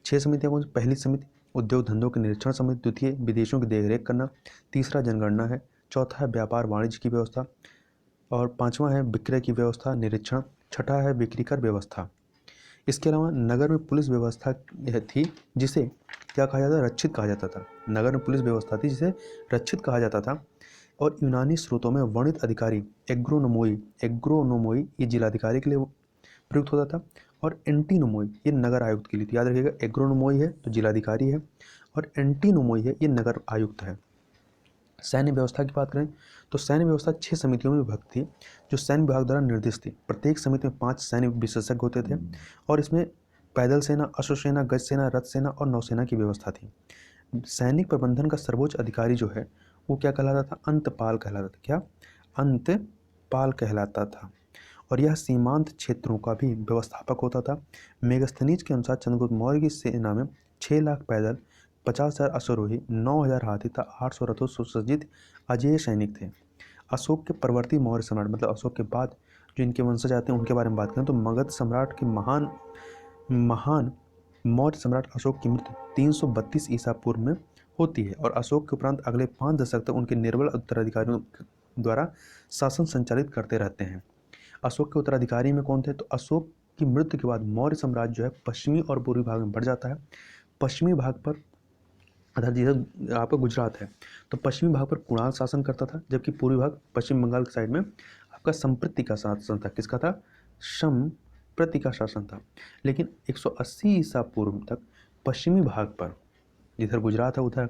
6 समितियाँ कौन सी, पहली समिति उद्योग धंधों के निरीक्षण समिति, द्वितीय विदेशों की देखरेख करना, तीसरा जनगणना है, चौथा है व्यापार वाणिज्य की व्यवस्था और 5वां है विक्रय की व्यवस्था निरीक्षण, छठा है बिक्री कर व्यवस्था। इसके अलावा नगर में पुलिस व्यवस्था थी जिसे क्या कहा जाता था, रक्षित कहा जाता था। नगर में पुलिस व्यवस्था थी जिसे रक्षित कहा जाता था। और यूनानी स्रोतों में वर्णित अधिकारी एग्रोनोमोई ये जिलाधिकारी के लिए प्रयुक्त होता था और एंटीनोमोई ये नगर आयुक्त के लिए। याद रखिएगा एग्रोनोमोई है तो जिलाधिकारी है और एंटीनोमोई है ये नगर आयुक्त है। सैन्य व्यवस्था की बात करें तो सैन्य व्यवस्था 6 समितियों में विभक्त थी जो सैन्य विभाग द्वारा निर्दिष्ट थी। प्रत्येक समिति में 5 सैन्य विशेषज्ञ होते थे और इसमें पैदल सेना, अश्वसेना, गज सेना, रथ सेना और नौसेना की व्यवस्था थी। सैनिक प्रबंधन का सर्वोच्च अधिकारी जो है वो क्या कहलाता था, अंतपाल कहलाता था। क्या, अंतपाल कहलाता था। और यह सीमांत क्षेत्रों का भी व्यवस्थापक होता था। मेगस्थनीज के अनुसार चंद्रगुप्त मौर्य की सेना में 6 लाख पैदल, 50,000 अश्वरोही, 9,000 हाथी तथा 800 रथों से सुसज्जित अजेय सैनिक थे। अशोक के परवर्ती मौर्य सम्राट, मतलब अशोक के बाद जो इनके वंशज आते हैं उनके बारे में बात करें तो मगध सम्राट के महान महान मौर्य सम्राट अशोक की मृत्यु 332 ईसा पूर्व में होती है और अशोक के उपरांत अगले 5 दशक तक उनके निर्बल उत्तराधिकारियों द्वारा शासन संचालित करते रहते हैं। अशोक के उत्तराधिकारी में कौन थे? तो अशोक की मृत्यु के बाद मौर्य साम्राज्य जो है पश्चिमी और पूर्वी भाग में बढ़ जाता है। पश्चिमी भाग पर अर्थात जैसे आपका गुजरात है तो पश्चिमी भाग पर कुणाल शासन करता था, जबकि पूर्वी भाग पश्चिम बंगाल के साइड में आपका संप्रति का शासन था। किसका था? संप्रति का शासन था। लेकिन 180 ईसा पूर्व तक पश्चिमी भाग पर, जिधर गुजरात है उधर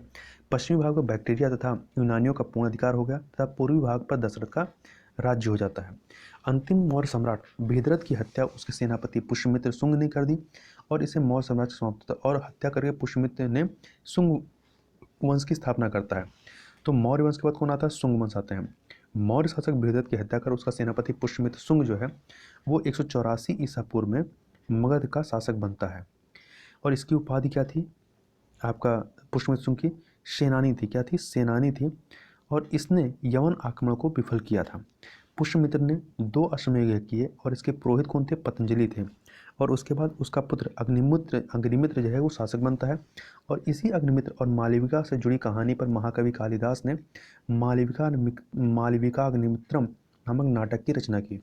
पश्चिमी भाग पर बैक्टीरिया तथा यूनानियों का पूर्ण अधिकार हो गया तथा पूर्वी भाग पर दशरथ का राज्य हो जाता है। अंतिम मौर्य सम्राट भीदरथ की हत्या उसके सेनापति पुष्यमित्र शुंग ने कर दी और इसे मौर्य साम्राज्य समाप्त होता और हत्या करके पुष्यमित्र ने शुंग वंश की स्थापना करता है। तो मौर्य वंश के बाद कौन आता है? शुंग वंश आते हैं। मौर्य शासक भीदरथ की हत्या कर उसका सेनापति पुष्यमित्र शुंग जो है वो 184 ईसा पूर्व में मगध का शासक बनता है और इसकी उपाधि क्या थी? आपका पुष्यमित्र शुंग की सेनानी थी। क्या थी? सेनानी थी और इसने यवन आक्रमण को विफल किया था। पुष्यमित्र ने 2 अश्वमेध किए और इसके पुरोहित कौन थे? पतंजलि थे। और उसके बाद उसका पुत्र अग्निमित्र जो है वो शासक बनता है और इसी अग्निमित्र और मालविका से जुड़ी कहानी पर महाकवि कालिदास ने मालविका अग्निमित्रम नामक नाटक की रचना की।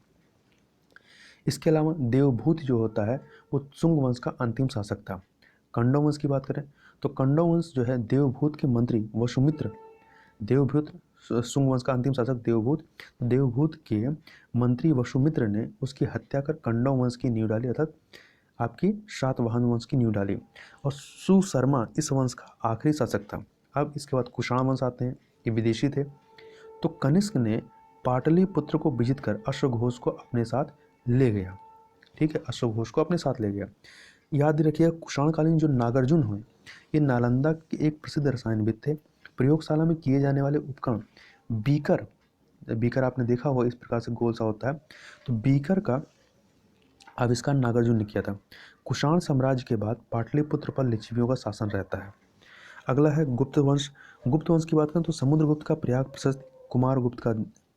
इसके अलावा देवभूत जो होता है वो शुंग वंश का अंतिम शासक था। कंडव वंश की बात करें तो कंडव वंश जो है देवभूत के मंत्री वसुमित्र, देवभूत शुंग वंश का अंतिम शासक देवभूत के मंत्री वसुमित्र ने उसकी हत्या कर कंडव वंश की नींव डाली, अर्थात आपकी सातवाहन वंश की नींव डाली और सुशर्मा इस वंश का आखिरी शासक था। अब इसके बाद कुषाण वंश आते हैं, ये विदेशी थे। तो कनिष्क ने पाटलिपुत्र को विजित कर अश्वघोष को अपने साथ ले गया। ठीक है, अश्वघोष को अपने साथ ले गया। याद रखिए कुषाणकालीन जो नागार्जुन हुए ये नालंदा के एक प्रसिद्ध रसायनविद थे। प्रयोगशाला में किए जाने वाले उपकरण बीकर आपने देखा होगा इस प्रकार से गोल सा होता है, तो बीकर का आविष्कार नागार्जुन ने किया था। कुषाण साम्राज्य के बाद पाटलिपुत्र पर लिच्छवियों का शासन रहता है। अगला है गुप्त वंश। गुप्त वंश की बात करें तो समुद्रगुप्त का प्रयाग प्रशस्त, कुमारगुप्त का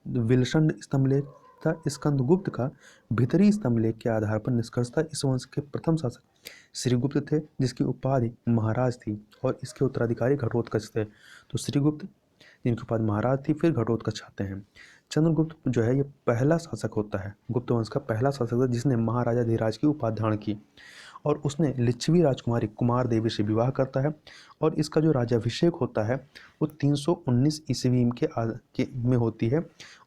विलसंड स्तंभलेख तथा स्कंदगुप्त का भीतरी स्तंभलेख के आधार पर निष्कर्षतः इस वंश के प्रथम शासक श्रीगुप्त थे, जिसकी उपाधि महाराज थी और इसके उत्तराधिकारी घटोत्कच थे। तो श्रीगुप्त जिनकी उपाधि महाराज थी, फिर घटोत्कच आते हैं। चंद्रगुप्त जो है ये पहला शासक होता है, गुप्त वंश का पहला शासक था जिसने महाराजा धीराज की उपाधि धारण की और उसने लिच्छवी राजकुमारी कुमार देवी से विवाह करता है और इसका जो राज्याभिषेक होता है वो 319 ईस्वी में होती है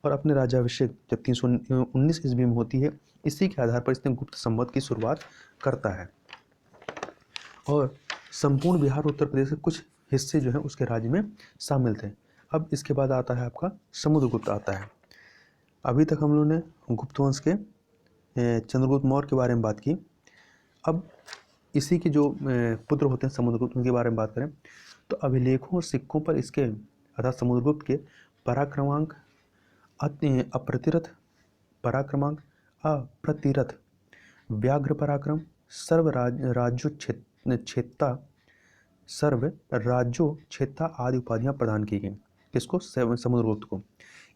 और अपने राज्याभिषेक जब 319 ईस्वी में होती है इसी के आधार पर इसने गुप्त संवत की शुरुआत करता है और संपूर्ण बिहार उत्तर प्रदेश के कुछ हिस्से जो हैं उसके राज्य में शामिल थे। अब इसके बाद आता है आपका समुद्रगुप्त आता है। अभी तक हम लोगों ने गुप्त वंश के चंद्रगुप्त मौर्य के बारे में बात की। अब इसी के जो पुत्र होते हैं समुद्रगुप्त, उनके बारे में बात करें तो अभिलेखों और सिक्कों पर इसके अर्थात समुद्रगुप्त के पराक्रमांक अप्रतिरथ, व्याघ्र पराक्रम, सर्व राज्योच्छेत्ता आदि उपाधियां प्रदान की गई। किसको? समुद्रगुप्त को।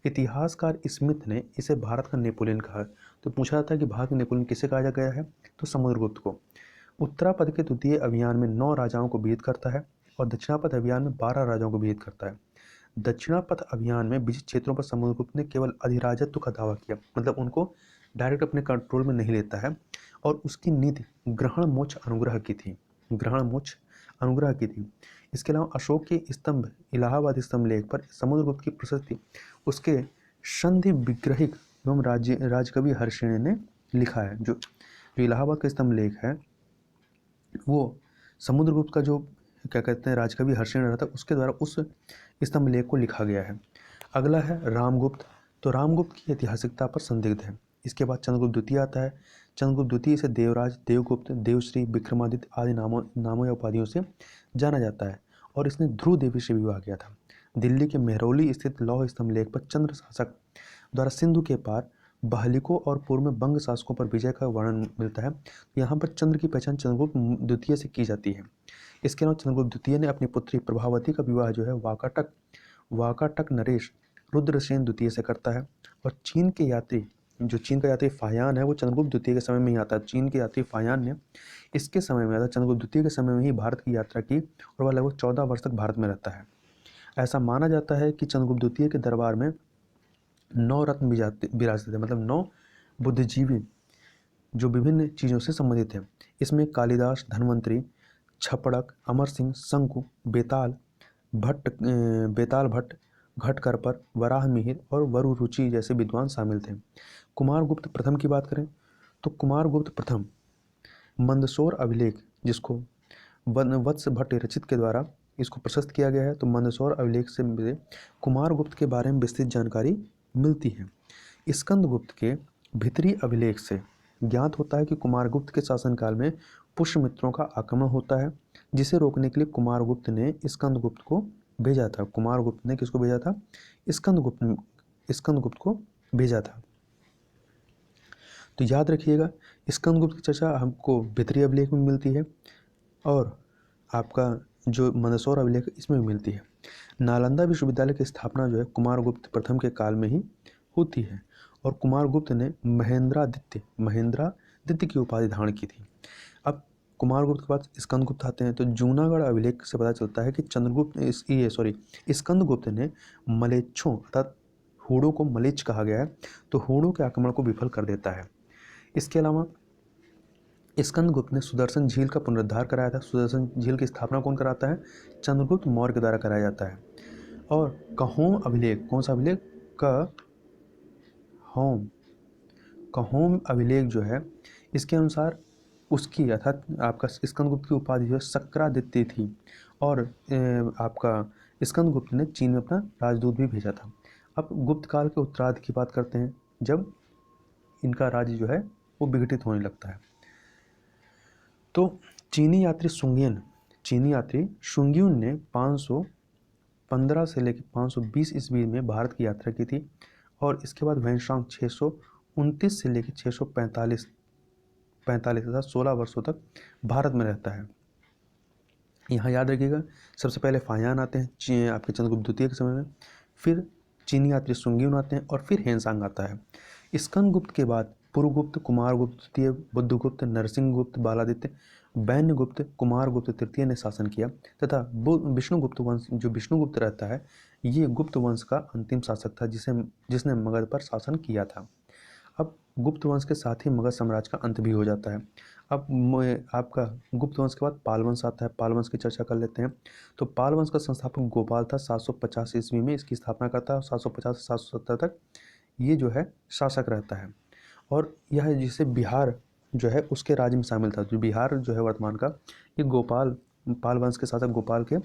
इतिहासकार स्मिथ ने इसे भारत का नेपोलियन कहा। तो पूछा जाता है कि भारत का नेपोलियन किसे कहा गया है? तो समुद्रगुप्त को। उत्तरापद के द्वितीय अभियान में 9 राजाओं को विजित करता है और दक्षिणापद अभियान में 12 राजाओं को विजित करता है। दक्षिणापथ अभियान में विजित क्षेत्रों पर समुद्रगुप्त ने केवल अधिराजत्व का दावा किया, मतलब उनको डायरेक्ट अपने कंट्रोल में नहीं लेता है और उसकी नीति ग्रहण मोक्ष अनुग्रह की थी, इसके अलावा अशोक के स्तंभ इलाहाबाद स्तंभ लेख पर समुद्रगुप्त की प्रशस्ति उसके संधि विग्रहिक एवं राजकवि हर्षिणी ने लिखा है। जो इलाहाबाद का स्तंभ लेख है वो समुद्रगुप्त का जो क्या कहते हैं राजकवि हर्षिणी रहता है उसके द्वारा उस स्तंभ लेख को लिखा गया है। अगला है रामगुप्त। तो रामगुप्त की ऐतिहासिकता पर संदिग्ध है। इसके बाद चंद्रगुप्त द्वितीय आता है। चंद्रगुप्त द्वितीय से देवराज, देवगुप्त, देवश्री, विक्रमादित्य आदि नामों या उपाधियों से जाना जाता है और इसने ध्रुव देवी से विवाह किया था। दिल्ली के मेहरौली स्थित लौह स्तंभ लेख पर चंद्र शासक द्वारा सिंधु के पार बहलिकों और पूर्व में बंग शासकों पर विजय का वर्णन मिलता है। यहाँ पर चंद्र की पहचान चंद्रगुप्त द्वितीय से की जाती है। इसके अलावा चंद्रगुप्त द्वितीय ने अपनी पुत्री प्रभावती का विवाह जो है वाकाटक नरेश रुद्रसेन द्वितीय से करता है। और चीन का यात्री फाहियान है वो चंद्रगुप्त द्वितीय के समय में ही आता है। चीन के यात्री फाहियान ने इसके समय में चंद्रगुप्त द्वितीय के समय में ही भारत की यात्रा की और वह लगभग 14 वर्ष तक भारत में रहता है। ऐसा माना जाता है कि चंद्रगुप्त द्वितीय के दरबार में 9 रत्न विराजते थे, मतलब 9 बुद्धिजीवी जो विभिन्न चीज़ों से संबंधित हैं। इसमें कालिदास, धन्वंतरी, छपड़क, अमर सिंह, शंकु, बेताल भट्ट, घटकरपर, वराह मिहिर और वरुरुचि जैसे विद्वान शामिल थे। कुमारगुप्त प्रथम की बात करें तो कुमारगुप्त प्रथम मंदसौर अभिलेख, जिसको वत्स भट्ट रचित के द्वारा इसको प्रशस्त किया गया है, तो मंदसौर अभिलेख से कुमारगुप्त के बारे में विस्तृत जानकारी मिलती है। स्कंदगुप्त के भीतरी अभिलेख से ज्ञात होता है कि कुमारगुप्त के शासनकाल में पुष्यमित्रों का आक्रमण होता है, जिसे रोकने के लिए कुमारगुप्त ने स्कंदगुप्त को भेजा था। कुमारगुप्त ने किसको भेजा था? स्कंदगुप्त को भेजा था। तो याद रखिएगा, स्कंदगुप्त की चर्चा हमको भीतरी अभिलेख में मिलती है और आपका जो मंदसौर अभिलेख इसमें भी मिलती है। नालंदा विश्वविद्यालय की स्थापना जो है कुमारगुप्त प्रथम के काल में ही होती है और कुमारगुप्त ने महेंद्रादित्य की उपाधि धारण की थी। अब कुमारगुप्त के बाद स्कंदगुप्त आते हैं, तो जूनागढ़ अभिलेख से पता चलता है कि स्कंदगुप्त ने मलेच्छों अर्थात हूणों को मलेच्छ कहा गया है, तो हूणों के आक्रमण को विफल कर देता है। इसके अलावा स्कंदगुप्त ने सुदर्शन झील का पुनरुद्धार कराया था। सुदर्शन झील की स्थापना कौन कराता है? चंद्रगुप्त मौर्य के द्वारा कराया जाता है। और कहोम अभिलेख, कौन सा अभिलेख? कहोम अभिलेख जो है, इसके अनुसार उसकी अर्थात आपका स्कंदगुप्त की उपाधि जो है सक्रादित्य थी और आपका स्कंदगुप्त ने चीन में अपना राजदूत भी भेजा था। अब गुप्त काल के उत्तरार्ध की बात करते हैं, जब इनका राज्य जो है वो विघटित होने लगता है। तो चीनी यात्री शुंगियुन ने 515 से लेकर 520 ईस्वी में भारत की यात्रा की थी और इसके बाद वैनशांग 629 से लेकर 645 तथा 16 वर्षों तक भारत में रहता है। यहाँ याद रखिएगा, सबसे पहले फाहियान आते हैं आपके चंद्रगुप्त द्वितीय के समय में, फिर चीनी यात्री शुंगियुन आते हैं और फिर हेनसांग आता है। स्कंदगुप्त के बाद पुरुगुप्त, कुमारगुप्त द्वितीय, बुद्धगुप्त, नरसिंहगुप्त, बालादित्य, वैन्यगुप्त, कुमारगुप्त तृतीय ने शासन किया तथा विष्णुगुप्त वंश, जो विष्णुगुप्त रहता है, ये गुप्त वंश का अंतिम शासक था जिसने मगध पर शासन किया था। अब गुप्त वंश के साथ ही मगध साम्राज्य का अंत भी हो जाता है। अब आपका गुप्त वंश के बाद पाल वंश आता है। पाल वंश की चर्चा कर लेते हैं। तो पाल वंश का संस्थापक गोपाल था, 750 ईस्वी में इसकी स्थापना करता है और 750 से 770 तक ये जो है शासक रहता है। और यह जिसे बिहार जो है उसके राज्य में शामिल था। जो बिहार जो है वर्तमान का, ये पाल वंश के शासक गोपाल के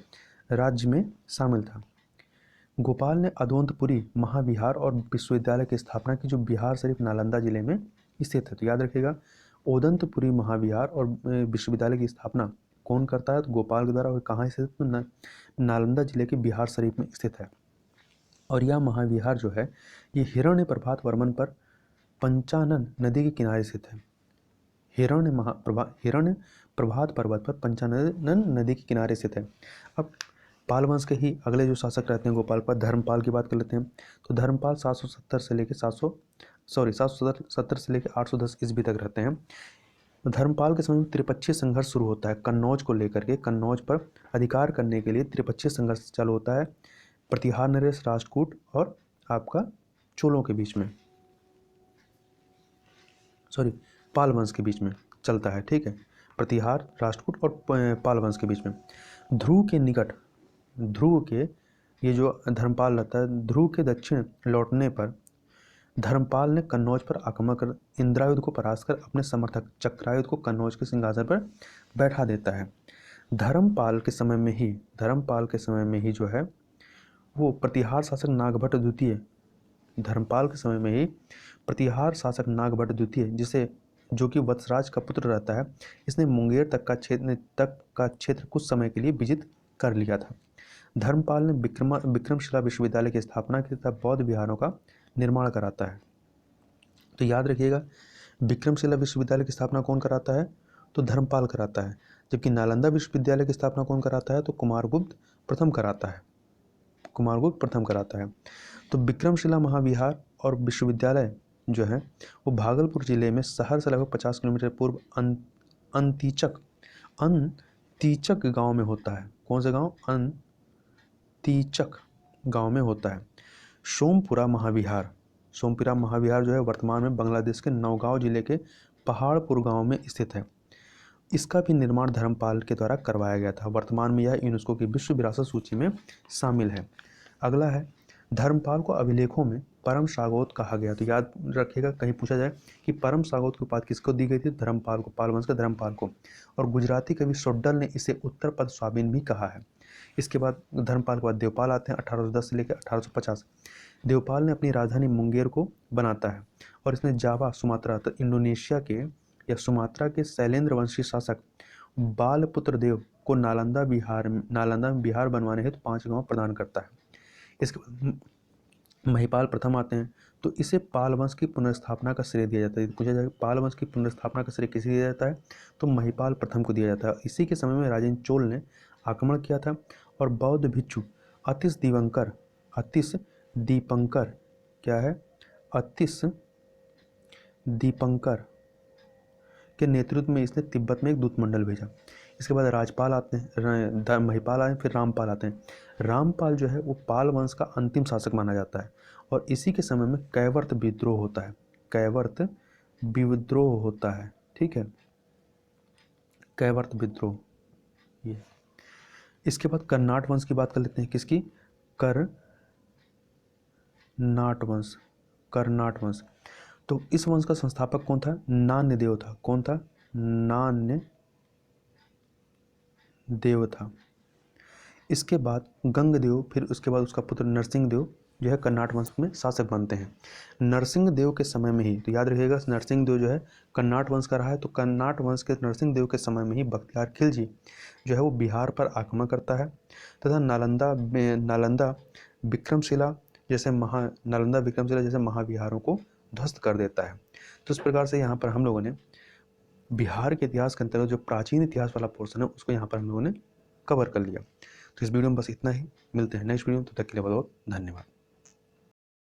राज्य में शामिल था। गोपाल ने अदोन्तपुरी महाविहार और विश्वविद्यालय की स्थापना की, जो बिहार शरीफ नालंदा जिले में स्थित है। तो याद रखिएगा, ओदंतपुरी महाविहार और विश्वविद्यालय की स्थापना कौन करता है? तो गोपाल के द्वारा। और कहाँ स्थित? तो नालंदा जिले के बिहार शरीफ में स्थित है। और यह महाविहार जो है ये हिरण्य प्रभात वर्मन पर पंचानन नदी के किनारे स्थित है। हिरण्य प्रभात पर्वत पर पंचानन नदी के किनारे स्थित है। अब पाल वंश के ही अगले जो शासक रहते हैं गोपाल पर, धर्मपाल की बात कर लेते हैं। तो धर्मपाल 770 से लेकर 810 ईस्वी तक रहते हैं। धर्मपाल के समय में त्रिपक्षीय संघर्ष शुरू होता है कन्नौज को लेकर के। कन्नौज पर अधिकार करने के लिए त्रिपक्षीय संघर्ष चालू होता है प्रतिहार नरेश, राष्ट्रकूट और आपका चोलों के बीच में, पाल वंश के बीच में चलता है। ठीक है, प्रतिहार, राष्ट्रकूट और पाल वंश के बीच में। ध्रुव के ये जो धर्मपाल रहता है, ध्रुव के दक्षिण लौटने पर धर्मपाल ने कन्नौज पर आक्रमण कर इंद्रायुध को परास्त कर अपने समर्थक चक्रायुध को कन्नौज के सिंहासन पर बैठा देता है। धर्मपाल के समय में ही जो है वो प्रतिहार शासक नागभट्ट द्वितीय, धर्मपाल के समय में ही प्रतिहार शासक नागभट्ट द्वितीय, जो कि वत्सराज का पुत्र रहता है, इसने मुंगेर तक का क्षेत्र कुछ समय के लिए विजित कर लिया था। धर्मपाल ने विक्रमशिला विश्वविद्यालय की स्थापना की तथा बौद्ध विहारों का निर्माण कराता है। तो याद रखिएगा, विक्रमशिला विश्वविद्यालय की स्थापना कौन कराता है? तो धर्मपाल कराता है। जबकि नालंदा विश्वविद्यालय की स्थापना कौन कराता है? तो कुमारगुप्त प्रथम कराता है। कुमारगुप्त प्रथम कराता है। तो विक्रमशिला महाविहार और विश्वविद्यालय जो है वो भागलपुर जिले में शहर से लगभग 50 किलोमीटर पूर्व अंतीचक अंतीचक गांव में होता है। कौन सा गांव? अंतीचक गांव में होता है। सोमपुरा महाविहार जो है वर्तमान में बांग्लादेश के नौगांव जिले के पहाड़पुर गांव में स्थित है। इसका भी निर्माण धर्मपाल के द्वारा करवाया गया था। वर्तमान में यह यूनेस्को की विश्व विरासत सूची में शामिल है। अगला है, धर्मपाल को अभिलेखों में परम सागौत कहा गया। तो याद रखिएगा, कहीं पूछा जाए कि परम सागौत की उपाधि किसको दी गई थी? धर्मपाल को, पाल वंश के धर्मपाल को। और गुजराती कवि सोड्डल ने इसे उत्तर पद स्वाबिन भी कहा है। इसके बाद धर्मपाल के बाद देवपाल आते हैं 1810 से लेकर 1850। देवपाल ने अपनी राजधानी मुंगेर को बनाता है और इसने जावा, सुमात्रा तो इंडोनेशिया के या सुमात्रा के शैलेंद्र वंशी शासक बालपुत्र देव को नालंदा में बिहार बनवाने हेतु 5 गांव प्रदान करता है। इसके बाद महिपाल प्रथम आते हैं, तो इसे पाल वंश की पुनर्स्थापना का श्रेय दिया जाता है। पूछा जाएगा पाल वंश की पुनर्स्थापना का श्रेय किसे दिया जाता है? तो महिपाल प्रथम को दिया जाता है। इसी के समय में राजेंद्र चोल ने आक्रमण किया था और बौद्ध भिक्षु अतिश दीपंकर क्या है? अतिश दीपंकर के नेतृत्व में इसने तिब्बत में एक दूत मंडल भेजा। इसके बाद राजपाल आते हैं, महिपाल आए, फिर रामपाल आते हैं। रामपाल जो है वो पाल वंश का अंतिम शासक माना जाता है और इसी के समय में कैवर्त विद्रोह होता है। कैवर्त विद्रोह होता है, ठीक है, कैवर्त विद्रोह ये। इसके बाद कर्नाट वंश की बात कर लेते हैं। किसकी? कर्नाट वंश। तो इस वंश का संस्थापक कौन था? नान्यदेव था। कौन था? नान्यदेव था। इसके बाद गंगदेव, फिर उसके बाद उसका पुत्र नरसिंहदेव जो है कर्नाट वंश में शासक बनते हैं। नरसिंहदेव के समय में ही, तो याद रखिएगा नरसिंहदेव जो है कर्नाट वंश का रहा है। तो कर्नाट वंश के नरसिंहदेव के समय में ही बख्तियार खिलजी जो है वो बिहार पर आक्रमण करता है तथा नालंदा विक्रमशिला जैसे महाविहारों को ध्वस्त कर देता है। तो इस प्रकार से यहाँ पर हम लोगों ने बिहार के इतिहास के अंतर्गत जो प्राचीन इतिहास वाला पोर्शन है उसको यहाँ पर हम लोगों ने कवर कर लिया। तो इस वीडियो में बस इतना ही। मिलते हैं नेक्स्ट वीडियो में, तब तक के लिए बहुत बहुत धन्यवाद।